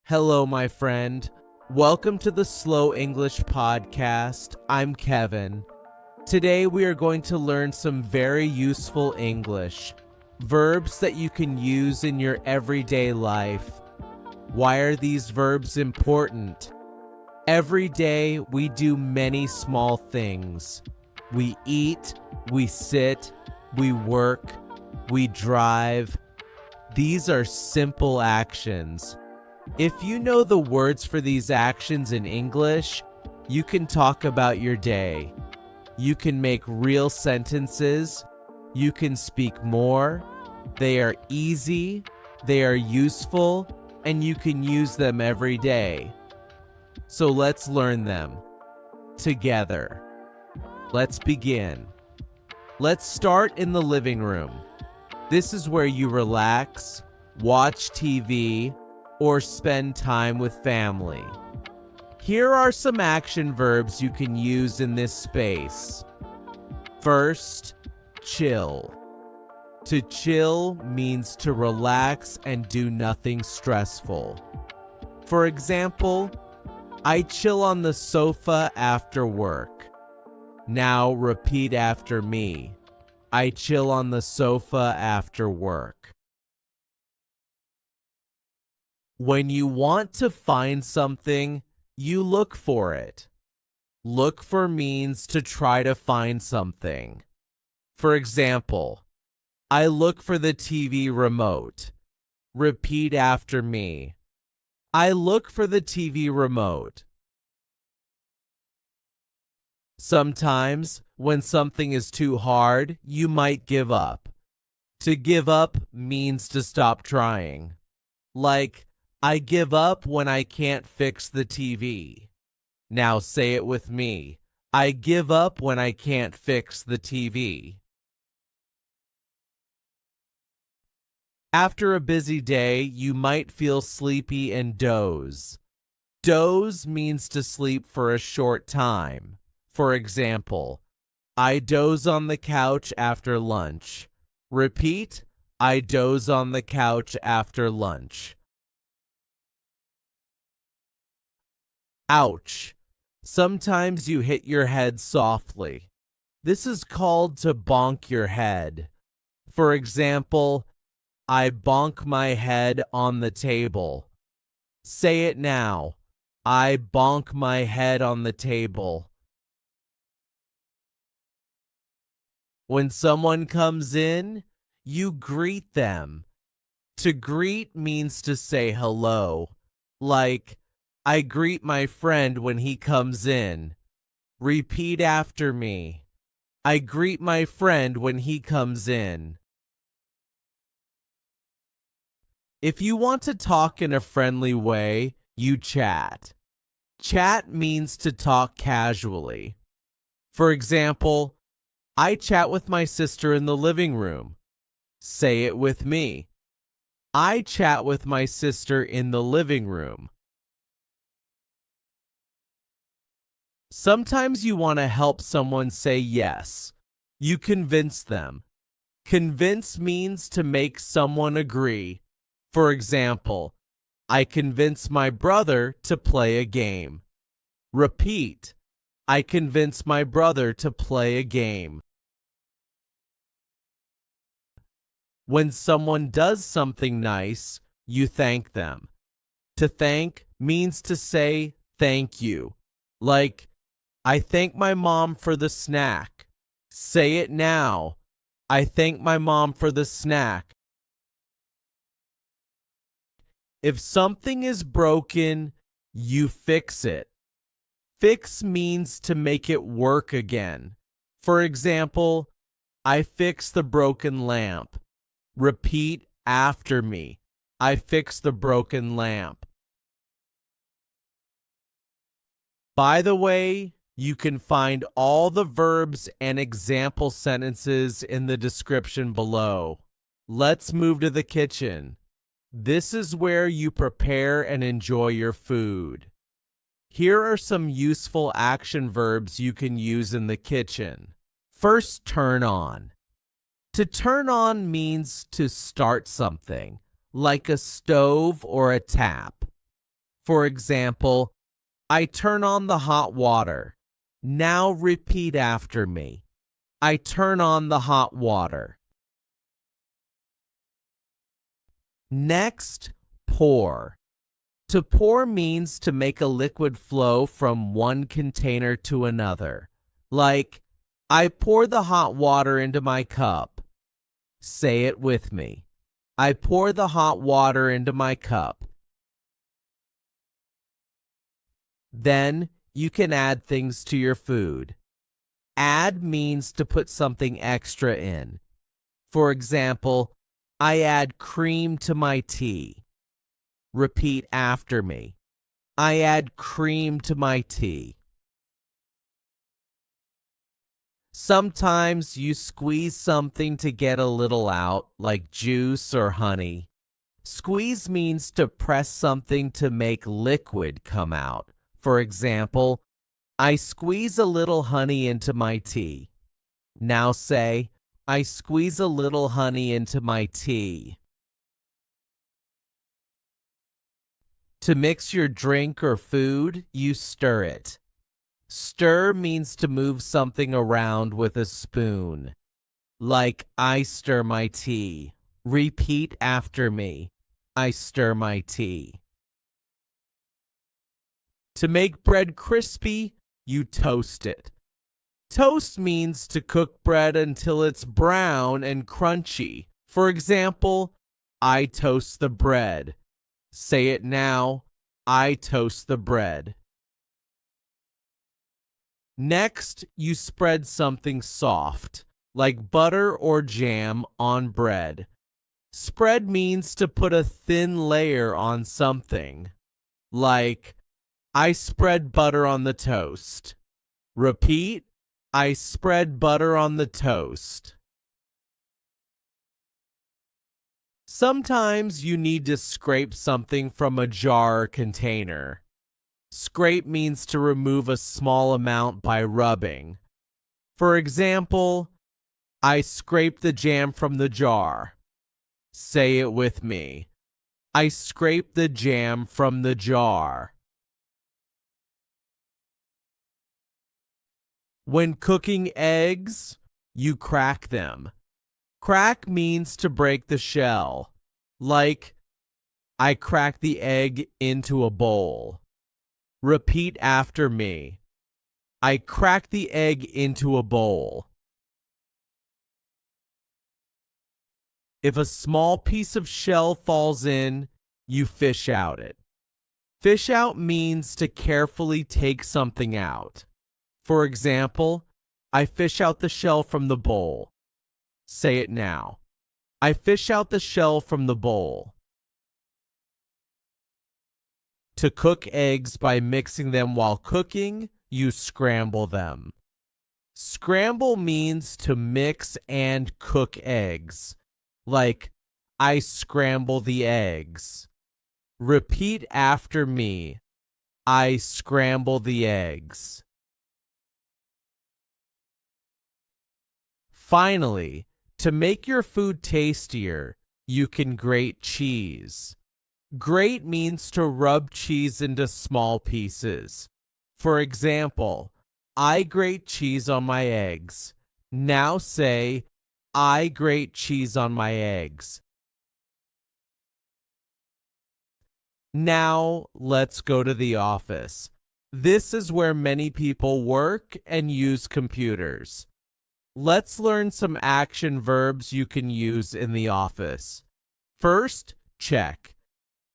Hello, my friend. Welcome to the Slow English Podcast. I'm Kevin. Today we are going to learn some very useful English, verbs that you can use in your everyday life. Why are these verbs important? Every day we do many small things. We eat, we sit, we work, we drive. These are simple actions. If you know the words for these actions in English, you can talk about your day. You can make real sentences. You can speak more. They are easy, they are useful, and you can use them every day. So let's learn them together. Let's begin. Let's start in the living room. This is where you relax, watch TV, or spend time with family. Here are some action verbs you can use in this space. First, chill. To chill means to relax and do nothing stressful. For example, I chill on the sofa after work. Now repeat after me. I chill on the sofa after work. When you want to find something, you look for it. Look for means to try to find something. For example, I look for the TV remote. Repeat after me. I look for the TV remote. Sometimes, when something is too hard, you might give up. To give up means to stop trying. Like, I give up when I can't fix the TV. Now say it with me. I give up when I can't fix the TV. After a busy day, you might feel sleepy and doze. Doze means to sleep for a short time. For example, I doze on the couch after lunch. Repeat, I doze on the couch after lunch. Ouch. Sometimes you hit your head softly. This is called to bonk your head. For example, I bonk my head on the table. Say it now. I bonk my head on the table. When someone comes in, you greet them. To greet means to say hello. Like, I greet my friend when he comes in. Repeat after me. I greet my friend when he comes in. If you want to talk in a friendly way, you chat. Chat means to talk casually. For example, I chat with my sister in the living room. Say it with me. I chat with my sister in the living room. Sometimes you want to help someone say yes. You convince them. Convince means to make someone agree. For example, I convince my brother to play a game. Repeat. I convince my brother to play a game. When someone does something nice, you thank them. To thank means to say thank you. Like, I thank my mom for the snack. Say it now. I thank my mom for the snack. If something is broken, you fix it. Fix means to make it work again. For example, I fix the broken lamp. Repeat after me. I fix the broken lamp. By the way, you can find all the verbs and example sentences in the description below. Let's move to the kitchen. This is where you prepare and enjoy your food. Here are some useful action verbs you can use in the kitchen. First, turn on. To turn on means to start something, like a stove or a tap. For example, I turn on the hot water. Now repeat after me. I turn on the hot water. Next, pour. To pour means to make a liquid flow from one container to another. Like, I pour the hot water into my cup. Say it with me. I pour the hot water into my cup. Then you can add things to your food. Add means to put something extra in. For example, I add cream to my tea. Repeat after me. I add cream to my tea. Sometimes you squeeze something to get a little out, like juice or honey. Squeeze means to press something to make liquid come out. For example, I squeeze a little honey into my tea. Now say, I squeeze a little honey into my tea. To mix your drink or food, you stir it. Stir means to move something around with a spoon. Like, I stir my tea. Repeat after me. I stir my tea. To make bread crispy, you toast it. Toast means to cook bread until it's brown and crunchy. For example, I toast the bread. Say it now. I toast the bread. Next, you spread something soft, like butter or jam, on bread. Spread means to put a thin layer on something. Like, I spread butter on the toast. Repeat, I spread butter on the toast. Sometimes you need to scrape something from a jar or container. Scrape means to remove a small amount by rubbing. For example, I scrape the jam from the jar. Say it with me. I scrape the jam from the jar. When cooking eggs, you crack them. Crack means to break the shell. Like, I crack the egg into a bowl. Repeat after me. I crack the egg into a bowl. If a small piece of shell falls in, you fish out it. Fish out means to carefully take something out. For example, I fish out the shell from the bowl. Say it now. I fish out the shell from the bowl. To cook eggs by mixing them while cooking, you scramble them. Scramble means to mix and cook eggs. Like, I scramble the eggs. Repeat after me. I scramble the eggs. Finally, to make your food tastier, you can grate cheese. Grate means to rub cheese into small pieces. For example, I grate cheese on my eggs. Now say, I grate cheese on my eggs. Now let's go to the office. This is where many people work and use computers. Let's learn some action verbs you can use in the office. First, check.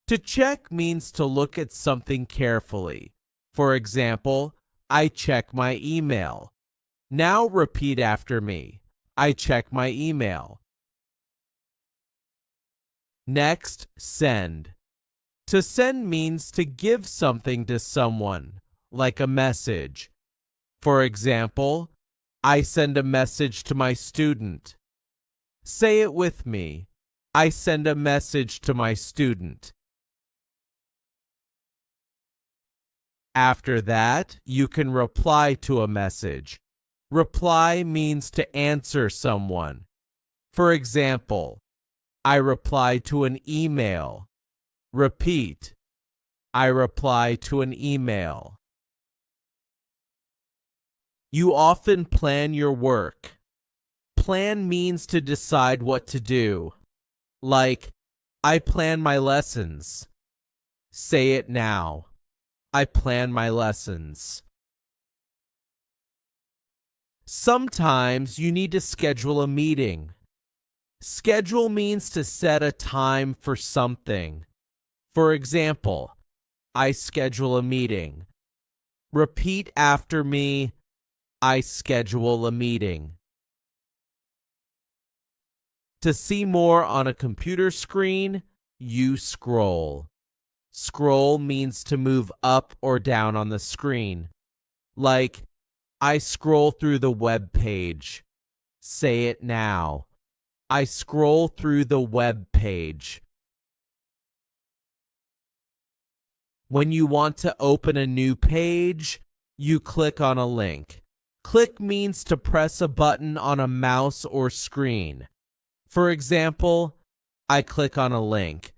To check means to look at something carefully. For example, I check my email. Now repeat after me. I check my email. Next, send. To send means to give something to someone, like a message. For example, I send a message to my student. Say it with me. I send a message to my student. After that, you can reply to a message. Reply means to answer someone. For example, I reply to an email. Repeat. I reply to an email. You often plan your work. Plan means to decide what to do. Like, I plan my lessons. Say it now. I plan my lessons. Sometimes you need to schedule a meeting. Schedule means to set a time for something. For example, I schedule a meeting. Repeat after me. I schedule a meeting. To see more on a computer screen, you scroll. Scroll means to move up or down on the screen. Like, I scroll through the web page. Say it now. I scroll through the web page. When you want to open a new page, you click on a link. Click means to press a button on a mouse or screen. For example, I click on a link.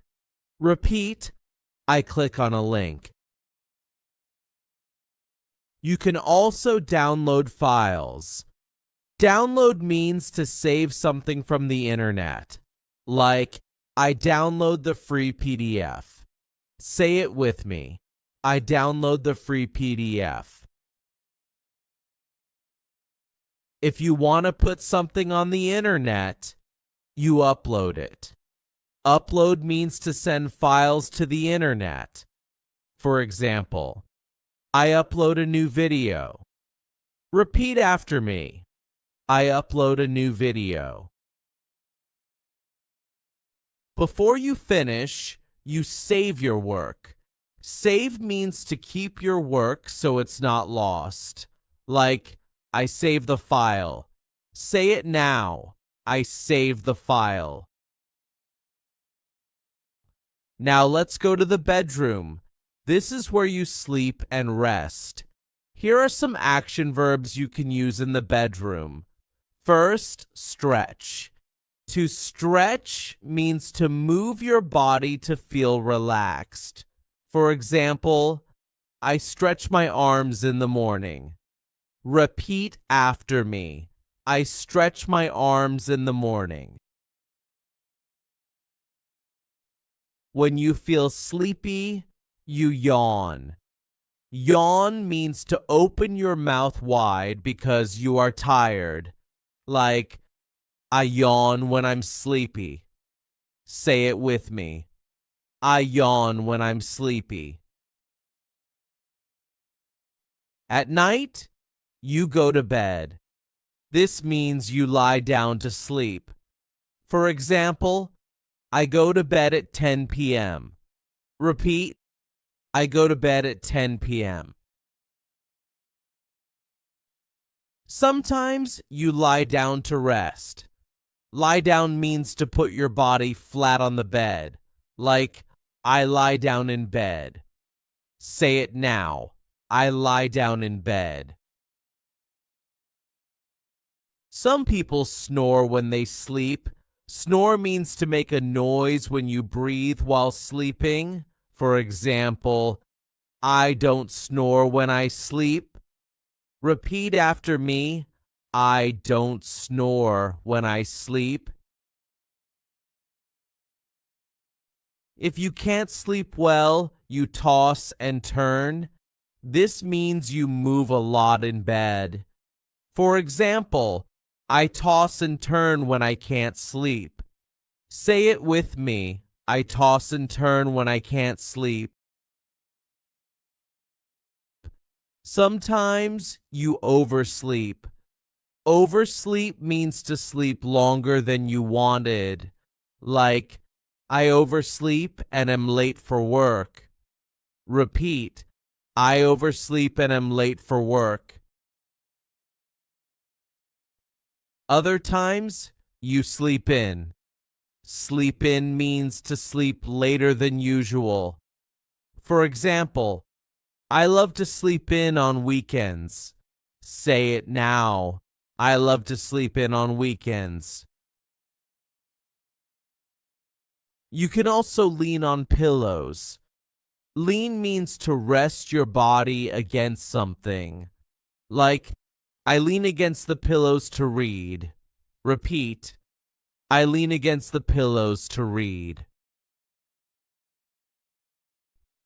Repeat, I click on a link. You can also download files. Download means to save something from the internet. Like, I download the free PDF. Say it with me. I download the free PDF. If you want to put something on the internet, you upload it. Upload means to send files to the internet. For example, I upload a new video. Repeat after me. I upload a new video. Before you finish, you save your work. Save means to keep your work so it's not lost. Like, I save the file. Say it now. I save the file. Now let's go to the bedroom. This is where you sleep and rest. Here are some action verbs you can use in the bedroom. First, stretch. To stretch means to move your body to feel relaxed. For example, I stretch my arms in the morning. Repeat after me. I stretch my arms in the morning. When you feel sleepy, you yawn. Yawn means to open your mouth wide because you are tired. Like, I yawn when I'm sleepy. Say it with me. I yawn when I'm sleepy. At night, you go to bed. This means you lie down to sleep. For example, I go to bed at 10 p.m. Repeat, I go to bed at 10 p.m. Sometimes you lie down to rest. Lie down means to put your body flat on the bed. Like, I lie down in bed. Say it now. I lie down in bed. Some people snore when they sleep. Snore means to make a noise when you breathe while sleeping. For example, I don't snore when I sleep. Repeat after me. I don't snore when I sleep. If you can't sleep well, you toss and turn. This means you move a lot in bed. For example, I toss and turn when I can't sleep. Say it with me. I toss and turn when I can't sleep. Sometimes you oversleep. Oversleep means to sleep longer than you wanted. Like, I oversleep and am late for work. Repeat, I oversleep and am late for work. Other times, you sleep in. Sleep in means to sleep later than usual. For example, I love to sleep in on weekends. Say it now. I love to sleep in on weekends. You can also lean on pillows. Lean means to rest your body against something. Like, I lean against the pillows to read. Repeat, I lean against the pillows to read.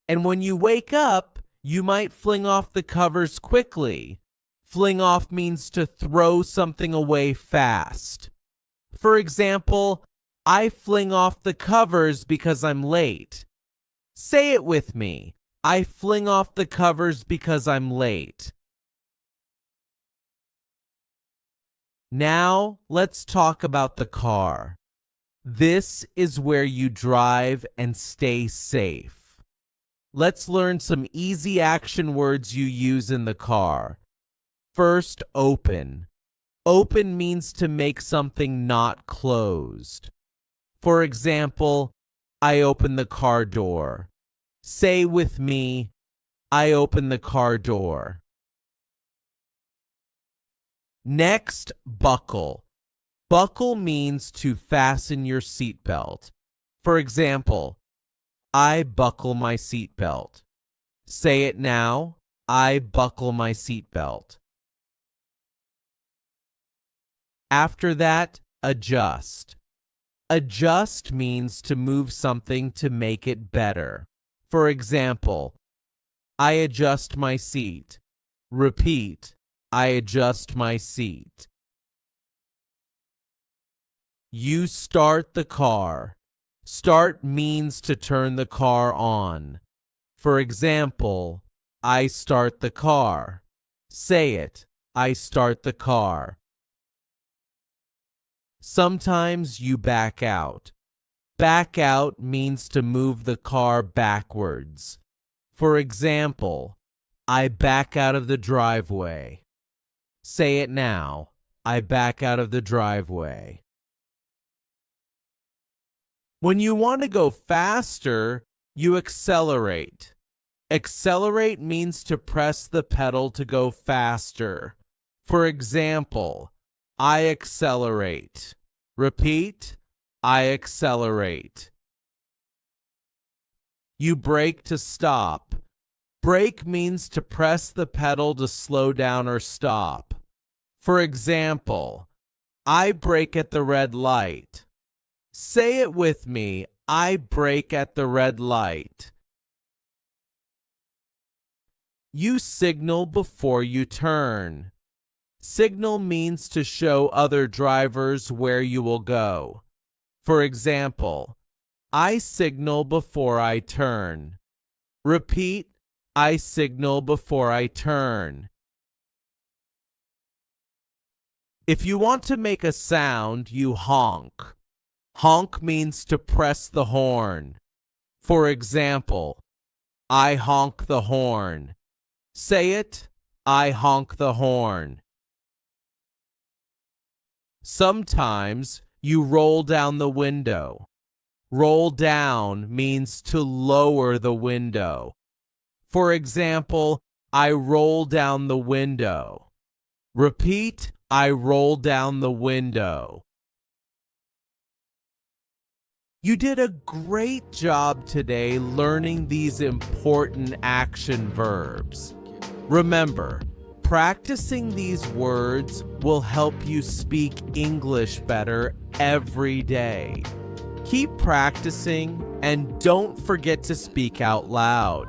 And when you wake up, you might fling off the covers quickly. Fling off means to throw something away fast. For example, I fling off the covers because I'm late. Say it with me. I fling off the covers because I'm late. Now, let's talk about the car. This is where you drive and stay safe. Let's learn some easy action words you use in the car. First, open. Open means to make something not closed. For example, I open the car door. Say with me, I open the car door. Next, buckle. Buckle means to fasten your seatbelt. For example, I buckle my seatbelt. Say it now, I buckle my seatbelt. After that, adjust. Adjust means to move something to make it better. For example, I adjust my seat. Repeat, I adjust my seat. You start the car. Start means to turn the car on. For example, I start the car. Say it, I start the car. Sometimes you back out. Back out means to move the car backwards. For example, I back out of the driveway. Say it now, I back out of the driveway. When you want to go faster, you accelerate. Accelerate means to press the pedal to go faster. For example, I accelerate. Repeat, I accelerate. You brake to stop. Brake means to press the pedal to slow down or stop. For example, I brake at the red light. Say it with me, I brake at the red light. You signal before you turn. Signal means to show other drivers where you will go. For example, I signal before I turn. Repeat, I signal before I turn. If you want to make a sound, you honk. Honk means to press the horn. For example, I honk the horn. Say it, I honk the horn. Sometimes you roll down the window. Roll down means to lower the window. For example, I roll down the window. Repeat, I roll down the window. You did a great job today learning these important action verbs. Remember, practicing these words will help you speak English better every day. Keep practicing and don't forget to speak out loud.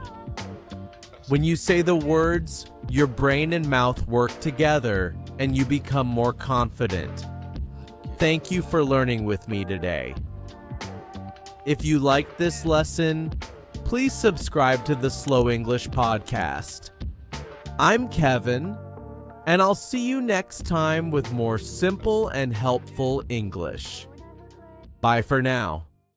When you say the words, your brain and mouth work together and you become more confident. Thank you for learning with me today. If you liked this lesson, please subscribe to the Slow English Podcast. I'm Kevin, and I'll see you next time with more simple and helpful English. Bye for now.